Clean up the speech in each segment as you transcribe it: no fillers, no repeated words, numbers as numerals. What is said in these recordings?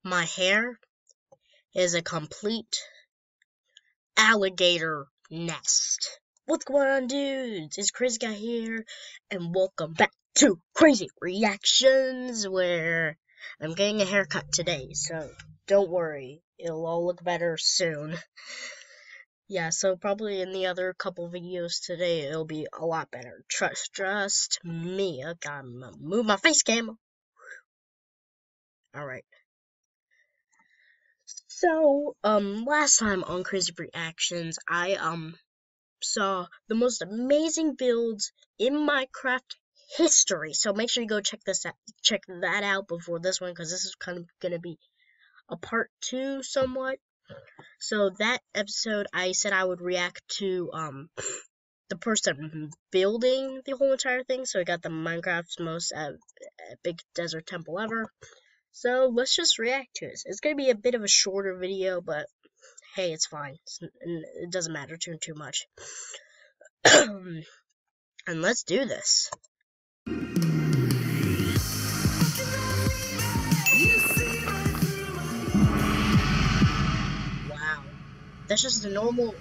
My hair is a complete alligator nest. What's going on, dudes? It's Krazy here, and welcome back to Krazy Reactions, where I'm getting a haircut today, so don't worry, it'll all look better soon. Yeah, so probably in the other couple videos today, it'll be a lot better. Trust me. Okay, I'm gonna move my face cam. Alright. So, last time on Krazy Reactions, I, saw the most amazing builds in Minecraft history. So make sure you go check that out before this one, because this is kind of gonna be a part 2 somewhat. So that episode, I said I would react to, the person building the whole entire thing. So I got the Minecraft's most epic desert temple ever. So let's just react to it. It's gonna be a bit of a shorter video, but hey, it's fine. It doesn't matter too much. And let's do this. Wow, that's just a normal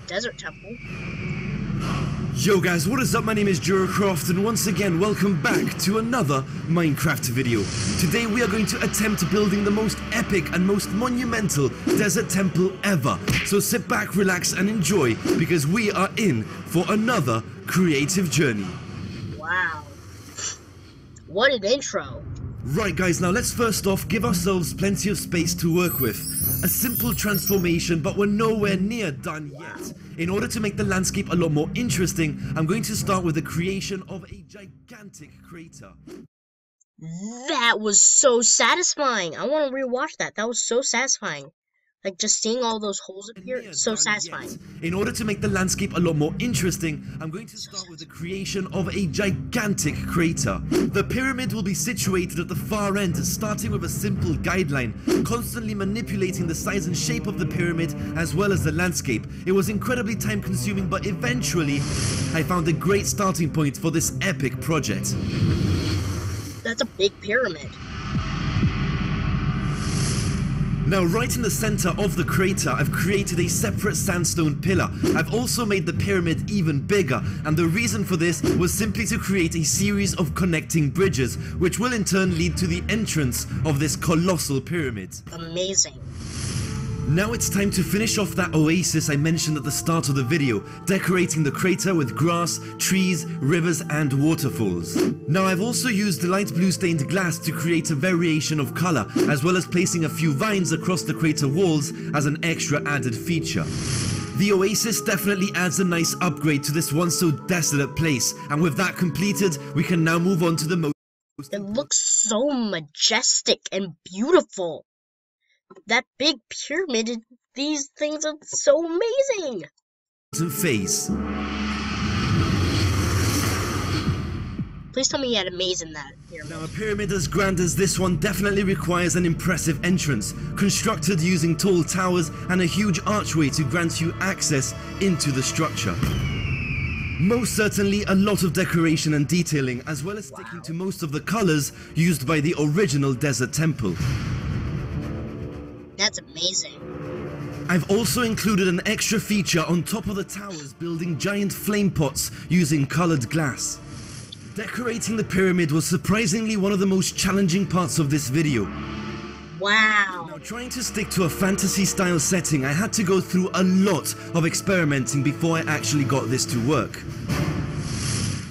desert temple. Yo guys, what is up? My name is Juracroft, and once again welcome back to another Minecraft video. Today we are going to attempt building the most epic and most monumental desert temple ever. So sit back, relax and enjoy, because we are in for another creative journey. Wow, what an intro. Right guys, now let's first off give ourselves plenty of space to work with. A simple transformation, but we're nowhere near done yet. In order to make the landscape a lot more interesting, I'm going to start with the creation of a gigantic crater. That was so satisfying. I want to rewatch that. That was so satisfying. Like, just seeing all those holes appear, so satisfying. In order to make the landscape a lot more interesting, I'm going to start with the creation of a gigantic crater. The pyramid will be situated at the far end, starting with a simple guideline, constantly manipulating the size and shape of the pyramid as well as the landscape. It was incredibly time consuming, but eventually I found a great starting point for this epic project. That's a big pyramid. Now, right in the center of the crater, I've created a separate sandstone pillar. I've also made the pyramid even bigger, and the reason for this was simply to create a series of connecting bridges, which will in turn lead to the entrance of this colossal pyramid. Amazing. Now it's time to finish off that oasis I mentioned at the start of the video, decorating the crater with grass, trees, rivers and waterfalls. Now I've also used light blue stained glass to create a variation of color, as well as placing a few vines across the crater walls as an extra added feature. The oasis definitely adds a nice upgrade to this once so desolate place, and with that completed, we can now move on to the most... It looks so majestic and beautiful. That big pyramid, these things are so amazing. Phase. Please tell me you had amazing that pyramid. Now a pyramid as grand as this one definitely requires an impressive entrance, constructed using tall towers and a huge archway to grant you access into the structure. Most certainly a lot of decoration and detailing, as well as sticking to most of the colors used by the original desert temple. That's amazing. I've also included an extra feature on top of the towers, building giant flame pots using colored glass. Decorating the pyramid was surprisingly one of the most challenging parts of this video. Wow. Now, trying to stick to a fantasy style setting, I had to go through a lot of experimenting before I actually got this to work.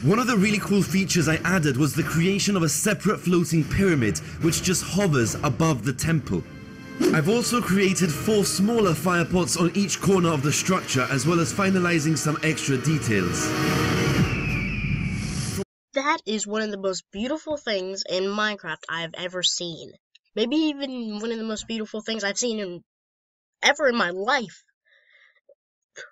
One of the really cool features I added was the creation of a separate floating pyramid which just hovers above the temple. I've also created 4 smaller fire pots on each corner of the structure, as well as finalizing some extra details. That is one of the most beautiful things in Minecraft I've ever seen. Maybe even one of the most beautiful things I've seen ever in my life.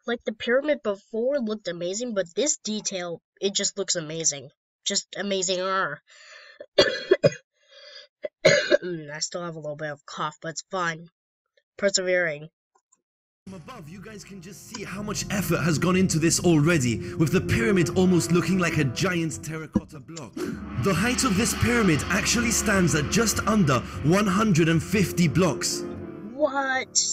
Like, the pyramid before looked amazing, but this detail, it just looks amazing. Just amazing-er. I still have a little bit of cough, but it's fine. Persevering. From above, you guys can just see how much effort has gone into this already, with the pyramid almost looking like a giant terracotta block. The height of this pyramid actually stands at just under 150 blocks. What?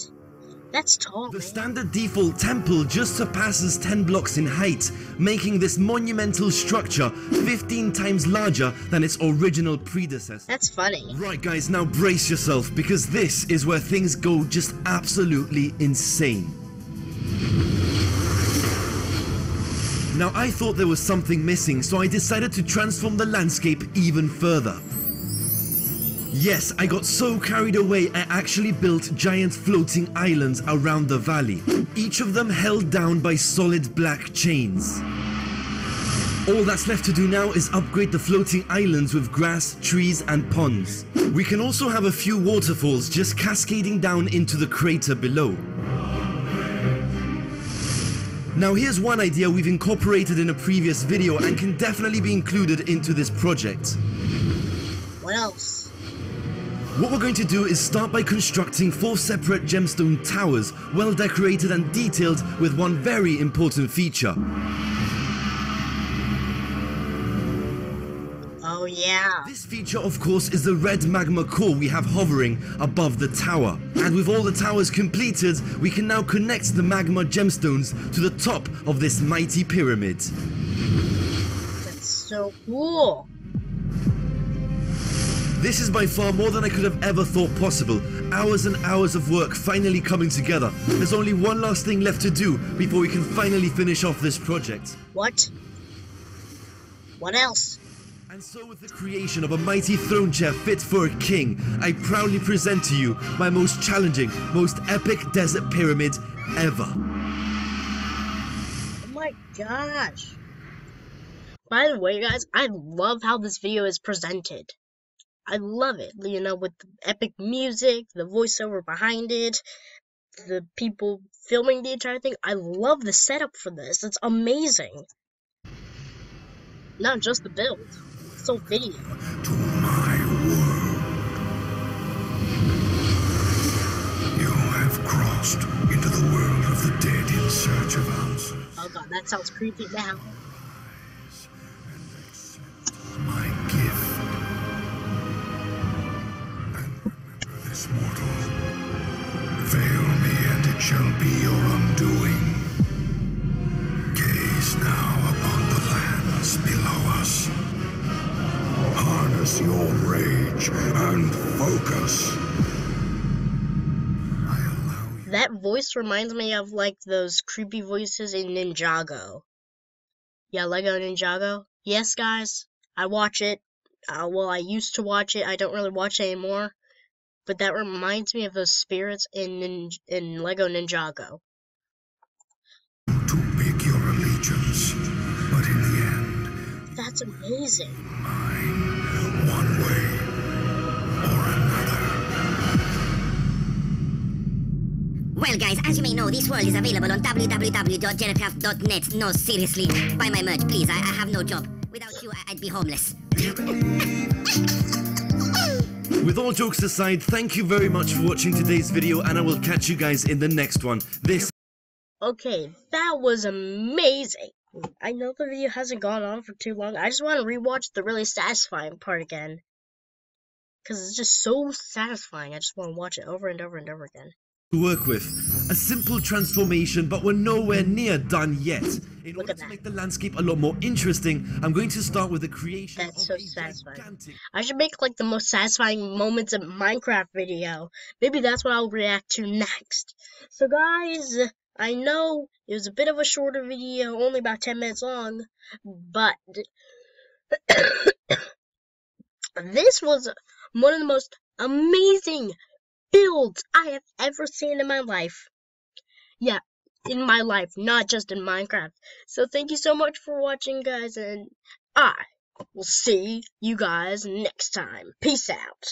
That's tall, The man. standard default temple just surpasses 10 blocks in height, making this monumental structure 15 times larger than its original predecessor. That's funny. Right guys, now brace yourself, because this is where things go just absolutely insane. Now I thought there was something missing, so I decided to transform the landscape even further. Yes, I got so carried away I actually built giant floating islands around the valley, each of them held down by solid black chains. All that's left to do now is upgrade the floating islands with grass, trees and ponds. We can also have a few waterfalls just cascading down into the crater below. Now here's one idea we've incorporated in a previous video and can definitely be included into this project. What else? What we're going to do is start by constructing 4 separate gemstone towers, well decorated and detailed with one very important feature. Oh yeah. This feature of course is the red magma core we have hovering above the tower. And with all the towers completed, we can now connect the magma gemstones to the top of this mighty pyramid. That's so cool. This is by far more than I could have ever thought possible. Hours and hours of work finally coming together. There's only one last thing left to do before we can finally finish off this project. What? What else? And so with the creation of a mighty throne chair fit for a king, I proudly present to you my most challenging, most epic desert pyramid ever. Oh my gosh. By the way, guys, I love how this video is presented. I love it, you know, with the epic music, the voiceover behind it, the people filming the entire thing. I love the setup for this. It's amazing. Not just the build, it's the video. To my world. You have crossed into the world of the dead in search of answers. Oh god, that sounds creepy now. And accept my gift. And remember this, mortal. Fail me and it shall be your undoing. Gaze now upon the lands below us. Harness your rage and focus. I allow you. That voice reminds me of like those creepy voices in Ninjago. Yeah, Lego Ninjago. Yes, guys, I watch it. Well, I used to watch it. I don't really watch it anymore. But that reminds me of those spirits in Lego Ninjago. To pick your allegiance, but in the end, That's amazing. mine, one way or another. Well guys, as you may know, this world is available on www.jetcraft.net. No, seriously, buy my merch, please. I have no job. Without you, I'd be homeless. With all jokes aside, thank you very much for watching today's video and I will catch you guys in the next one. Okay, that was amazing. I know the video hasn't gone on for too long. I just want to rewatch the really satisfying part again. Because it's just so satisfying. I just want to watch it over and over and over again. To work with. A simple transformation, but we're nowhere near done yet. In Look order at to that. make the landscape a lot more interesting, I'm going to start with the creation That's of so a satisfying. gigantic... I should make like the most satisfying moments of Minecraft video. Maybe that's what I'll react to next. So guys, I know it was a bit of a shorter video, only about 10 minutes long, but this was one of the most amazing builds I have ever seen in my life. Yeah, in my life, not just in Minecraft. So thank you so much for watching, guys, and I will see you guys next time. Peace out.